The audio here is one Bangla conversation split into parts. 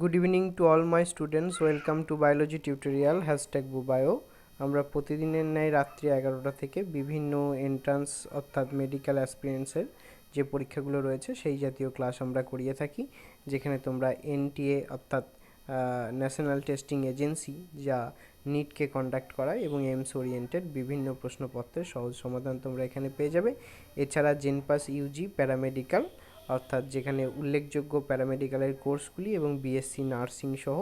Good evening to all my students, welcome to biology tutorial #Bubio। আমরা প্রতিদিনের ন্যায় রাত্রি 11টা থেকে বিভিন্ন এন্ট্রান্স অর্থাৎ মেডিকেল অ্যাসপিরেন্টসের যে পরীক্ষাগুলো রয়েছে সেই জাতীয় ক্লাস আমরা করিয়ে থাকি, যেখানে তোমরা এনটিএ অর্থাৎ ন্যাশনাল টেস্টিং এজেন্সি যা নিটকে কন্ডাক্ট করায় এবং এইমস ওরিয়েন্টেড বিভিন্ন প্রশ্নপত্রের সহজ সমাধান তোমরা এখানে পেয়ে যাবে। এছাড়া জেনপাস ইউজি প্যারামেডিক্যাল অর্থাৎ যেখানে উল্লেখযোগ্য প্যারামেডিক্যালের কোর্সগুলি এবং বিএসসি নার্সিং সহ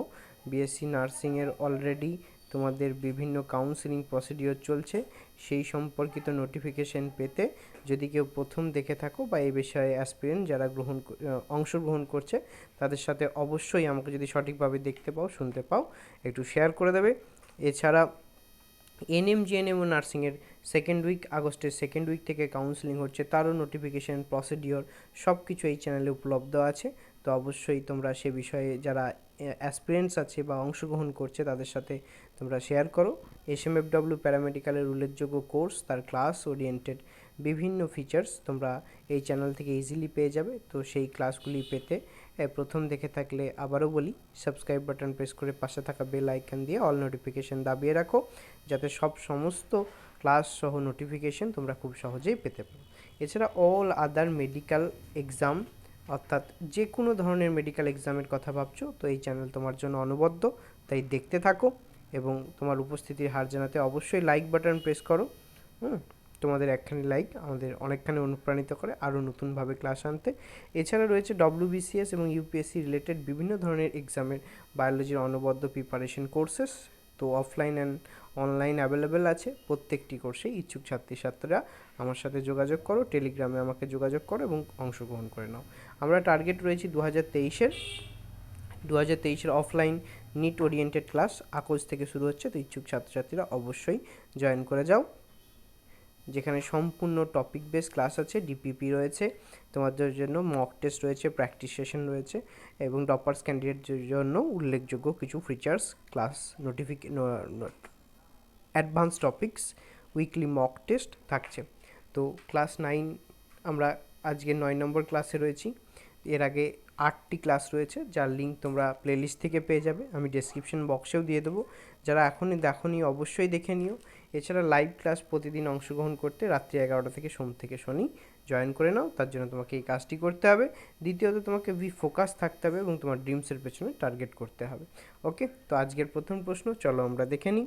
বিএসসি নার্সিংয়ের অলরেডি তোমাদের বিভিন্ন কাউন্সেলিং প্রসিডিওর চলছে, সেই সম্পর্কিত নোটিফিকেশন পেতে যদি কেউ প্রথম দেখে থাকো বা এই বিষয়ে অ্যাসপিরেন্ট যারা অংশগ্রহণ করছে তাদের সাথে অবশ্যই আমাকে যদি সঠিকভাবে দেখতে পাও শুনতে পাও একটু শেয়ার করে দেবে। এছাড়া ANM-GNM ও নার্সিংয়ের আগস্টের সেকেন্ড উইক থেকে কাউন্সেলিং হচ্ছে, তারও নোটিফিকেশান প্রসিডিওর সব কিছু এই চ্যানেলে উপলব্ধ আছে। তো অবশ্যই তোমরা সে বিষয়ে যারা অ্যাসপিরেন্টস আছে বা অংশগ্রহণ করছে তাদের সাথে তোমরা শেয়ার করো। SMFW প্যারামেডিক্যালের উল্লেখযোগ্য কোর্স, তার ক্লাস ওরিয়েন্টেড বিভিন্ন ফিচার্স তোমরা এই চ্যানেল থেকে ইজিলি পেয়ে যাবে। তো সেই ক্লাসগুলি পেতে প্রথম দেখে থাকলে আবারও বলি, সাবস্ক্রাইব বাটন প্রেস করে পাশে থাকা বেল আইকন দিয়ে অল নোটিফিকেশান দাবিয়ে রাখো, যাতে সমস্ত ক্লাস সহ নোটিফিকেশান তোমরা খুব সহজেই পেতে পারো। এছাড়া অল আদার মেডিকেল এক্সাম অর্থাৎ যে কোনো ধরনের মেডিকেল এক্সামের কথা ভাবছো, তো এই চ্যানেল তোমার জন্য অনবদ্য, তাই দেখতে থাকো এবং তোমার উপস্থিতির হার জানাতে অবশ্যই লাইক বাটন প্রেস করো। তোমাদের একখানি লাইক আমাদের অনেকখানি অনুপ্রাণিত করে আরও নতুনভাবে ক্লাস আনতে। এছাড়া রয়েছে WBCS এবং UPSC রিলেটেড বিভিন্ন ধরনের এক্সামের বায়োলজির অনবদ্য প্রিপারেশন কোর্সেস, তো অফলাইন অ্যান্ড অনলাইন অ্যাভেলেবেল আছে। প্রত্যেকটি কোর্সেই ইচ্ছুক ছাত্রীরা আমার সাথে যোগাযোগ করো, টেলিগ্রামে আমাকে যোগাযোগ করো এবং অংশগ্রহণ করে নাও। আমরা টার্গেট রয়েছি 2023-এর offline NEET oriented class August থেকে শুরু হচ্ছে, তো ইচ্ছুক ছাত্রছাত্রীরা অবশ্যই জয়েন করে যাও, যেখানে সম্পূর্ণ টপিক বেস ক্লাস আছে, ডিপিপি রয়েছে, তোমাদের জন্য মক টেস্ট রয়েছে, প্র্যাকটিস সেশন রয়েছে এবং টপার্স ক্যান্ডিডেটদের জন্য উল্লেখযোগ্য কিছু features, class advance topics, weekly mock test থাকছে। তো ক্লাস 9 আমরা আজকে 9 নম্বর ক্লাসে রয়েছি। এর আগে 8টি ক্লাস রয়েছে, যার লিঙ্ক তোমরা প্লেলিস্ট থেকে পেয়ে যাবে, আমি ডেসক্রিপশন বক্সেও দিয়ে দেবো। যারা এখনই দেখোনি অবশ্যই দেখে নিও। এছাড়া লাইভ ক্লাস প্রতিদিন অংশগ্রহণ করতে রাত্রি 11টা থেকে সোম থেকে শনি জয়েন করে নাও, তার জন্য তোমাকে এই কাজটি করতে হবে। দ্বিতীয়ত তোমাকে ফোকাস থাকতে হবে এবং তোমার ড্রিমসের পেছনে টার্গেট করতে হবে। ওকে, তো আজকের প্রথম প্রশ্ন চলো আমরা দেখে নিই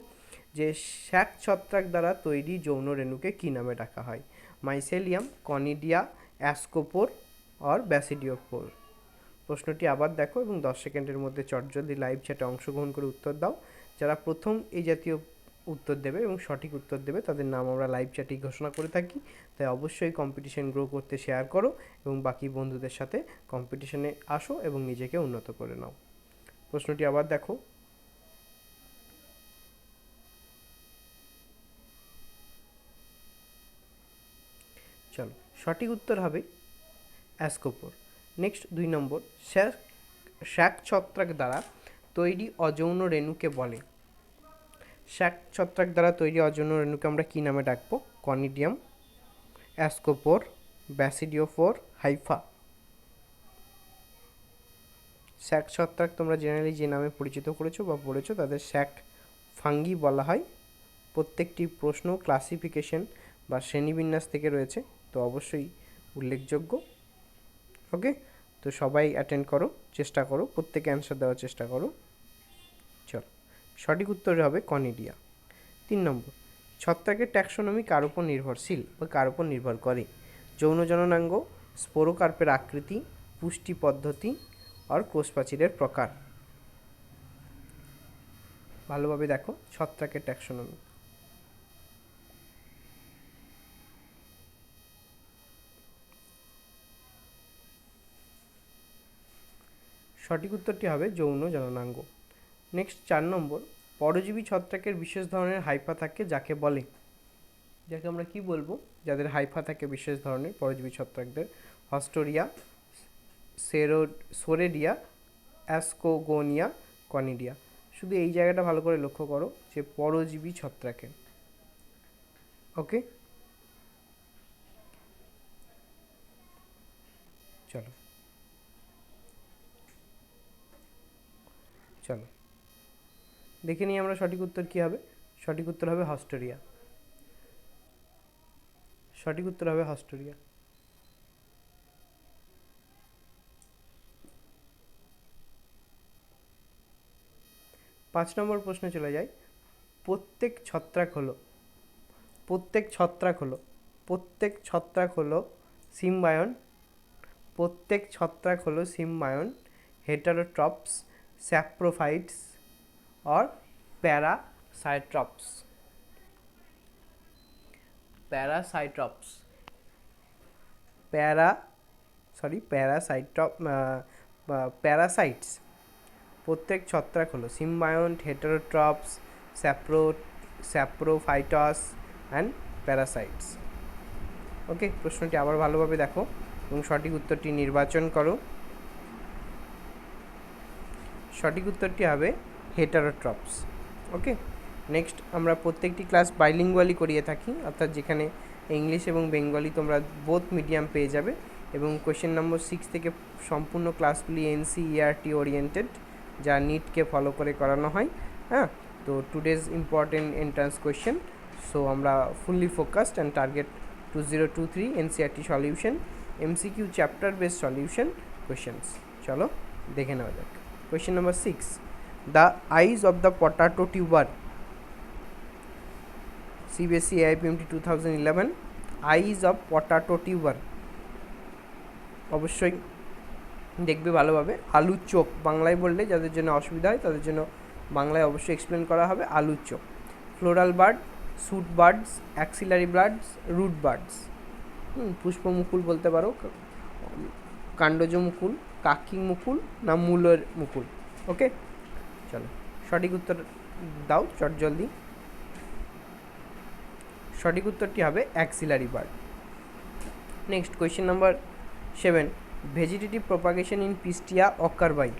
যে শ্যাক ছত্রাক দ্বারা তৈরি যৌন রেণুকে কী নামে ডাকা হয়? Mycelium, conidia, ascophore or basidiophore. প্রশ্নটি আবার দেখো এবং 10 সেকেন্ডের মধ্যে চটজলদি লাইভ চ্যাটে অংশগ্রহণ করে উত্তর দাও। যারা প্রথম এই জাতীয় উত্তর দেবে এবং সঠিক উত্তর দেবে তাদের নাম আমরা লাইভ চ্যাটেই ঘোষণা করে থাকি, তাই অবশ্যই কম্পিটিশন গ্রো করতে শেয়ার করো এবং বাকি বন্ধুদের সাথে কম্পিটিশনে আসো এবং নিজেকে উন্নত করে নাও। প্রশ্নটি আবার দেখো। চলো, সঠিক উত্তর হবে অ্যাসকোপোর। নেক্সট 2 নম্বর, শ্যাক ছত্রাক দ্বারা তৈরি অযৌন রেণুকে বলে? শ্যাক ছত্রাক দ্বারা তৈরি অযৌন রেণুকে আমরা কী নামে ডাকবো? Conidium, অ্যাসকোপোর, ব্যাসিডিওফোর, Haifa. শ্যাক ছত্রাক তোমরা জেনারেলি যে নামে পরিচিত করেছো বা পড়েছো তাদের শ্যাক ফাঙ্গি বলা হয়। প্রত্যেকটি প্রশ্ন ক্লাসিফিকেশন বা শ্রেণীবিন্যাস থেকে রয়েছে, তো অবশ্যই উল্লেখযোগ্য। ওকে, তো সবাই অ্যাটেন্ড করো, চেষ্টা করো, প্রত্যেকে অ্যান্সার দেওয়ার চেষ্টা করো। চলো, সঠিক উত্তর হবে কনিডিয়া। 3 নম্বর, ছত্রাকের ট্যাক্সোনমি কার উপর নির্ভরশীল বা কার উপর নির্ভর করে? যৌন জননাঙ্গ, স্পোরোকার্পের আকৃতি, পুষ্টি পদ্ধতি আর কোষপ্রাচীরের প্রকার। ভালোভাবে দেখো ছত্রাকের ট্যাক্সোনমি। সঠিক উত্তরটি হবে যৌন জননাঙ্গ। নেক্সট 4 নম্বর, পরজীবী ছত্রাকের বিশেষ ধরনের হাইফা থাকে যাকে বলে? যাকে আমরা কি বলবো যাদের হাইফা থাকে বিশেষ ধরনের পরজীবী ছত্রাকদের? হস্টোরিয়া, সোরেডিয়া, অ্যাসকোগোনিয়া, কনিডিয়া। শুধু এই জায়গাটা ভালো করে লক্ষ্য করো যে পরজীবী ছত্রাকের। ওকে, চলো চলো দেখে নিই আমরা সঠিক উত্তর কী হবে। সঠিক উত্তর হবে হস্টেরিয়া। সঠিক উত্তর হবে হস্টেরিয়া। 5 নম্বর প্রশ্নে চলে যাই। প্রত্যেক ছত্রাক হলো সিম্বায়ন। প্রত্যেক ছত্রাক হলো সিম্বায়ন, হেটারোট্রপস, স্যাপ্রোফাইটস और पैरासाइट्रॉप्स। প্যারাসাইটস। প্রত্যেক ছত্রাক হলো সিম্বায়ন, হেটারোট্রপস, স্যাপ্রোফাইটস অ্যান্ড প্যারাসাইটস। ওকে, প্রশ্নটি আবার ভালোভাবে দেখো এবং সঠিক উত্তরটি নির্বাচন করো। সঠিক উত্তরটি হবে হেটারোট্রপস। ওকে, নেক্সট আমরা প্রত্যেকটি ক্লাস বাইলিঙ্গুয়ালি করিয়ে থাকি, অর্থাৎ যেখানে ইংলিশ এবং বেঙ্গলি তোমরা বোথ মিডিয়াম পেয়ে যাবে, এবং কোয়েশ্চেন নম্বর 6 থেকে সম্পূর্ণ ক্লাসগুলি NCERT ওরিয়েন্টেড, যা নিটকে ফলো করে করানো হয়। হ্যাঁ, তো today's important entrance question, so আমরা fully focused and target 2023 NCERT solution, MCQ chapter base solution questions. চলো দেখে নেওয়া যাক। Question number 6. The eyes of the potato tuber. CBSE AIIMS 2011. Eyes of potato tuber. অবশ্যই দেখবে ভালোভাবে। আলুর চোখ বাংলায় বললে যাদের জন্য অসুবিধা হয় তাদের জন্য বাংলায় অবশ্যই এক্সপ্লেন করা হবে। আলুর চোখ। Floral bud, shoot buds, axillary buds, root buds. পুষ্পমুকুল বলতে পারো, কাণ্ডজ মুকুল, কাকি মুকুল না মূলের মুকুল। ওকে, চলো সঠিক উত্তর দাও চট জলদি। সঠিক উত্তরটি হবে axillary bud. Next question number 7. Vegetative propagation in Pistia occur by.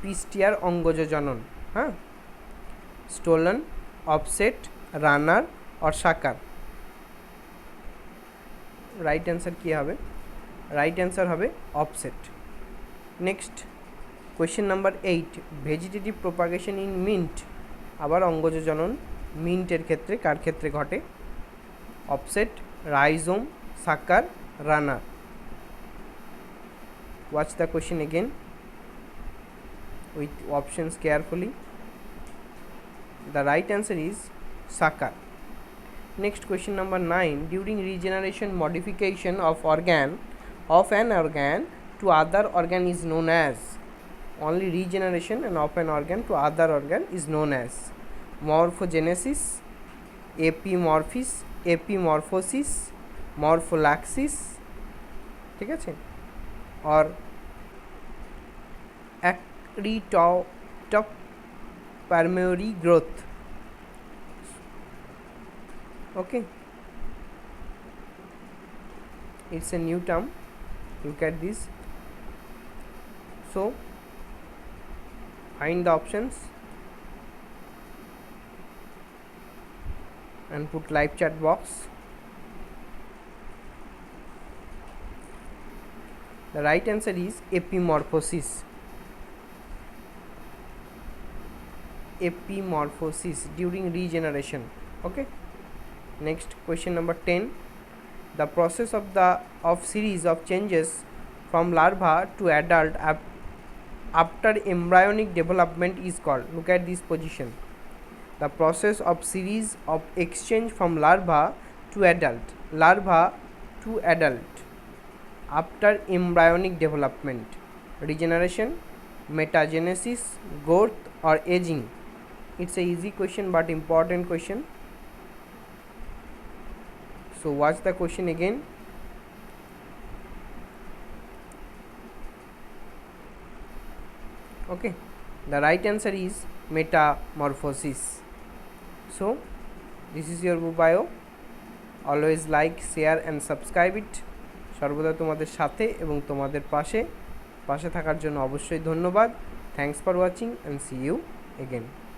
পিস্টিয়ার অঙ্গজ জনন, হ্যাঁ, স্টোলন, অফসেট, রানার और সাকার। রাইট অ্যান্সার কী হবে? রাইট অ্যান্সার হবে offset. Next question number 8. Vegetative propagation in mint. আবার অঙ্গজ জনন মিন্টের ক্ষেত্রে কার ক্ষেত্রে ঘটে? Offset, rhizome, sucker, runner. Watch the question again with options carefully. The right answer is Sakar. Next question number 9. During regeneration, modification of an organ to other organ is known as. Only regeneration and of an organ to other organ is known as morphogenesis, epimorphosis, morpholaxis, ঠিক আছে, or primary growth. Okay, it's a new term, look at this. So find the options and put live chat box. The right answer is epimorphosis. Epimorphosis during regeneration. Okay, next question number 10. The process of series of changes from larva to adult after embryonic development is called. Look at this position. The process of series of exchange from larva to adult after embryonic development. Regeneration, metagenesis, growth or aging. It's a easy question but important question. So watch the question again. Okay, the right answer is metamorphosis. So this is your Bubio. Always like, share and subscribe it. সর্বদা তোমাদের সাথে এবং তোমাদের পাশে থাকার জন্য অবশ্যই ধন্যবাদ। Thanks for watching and see you again.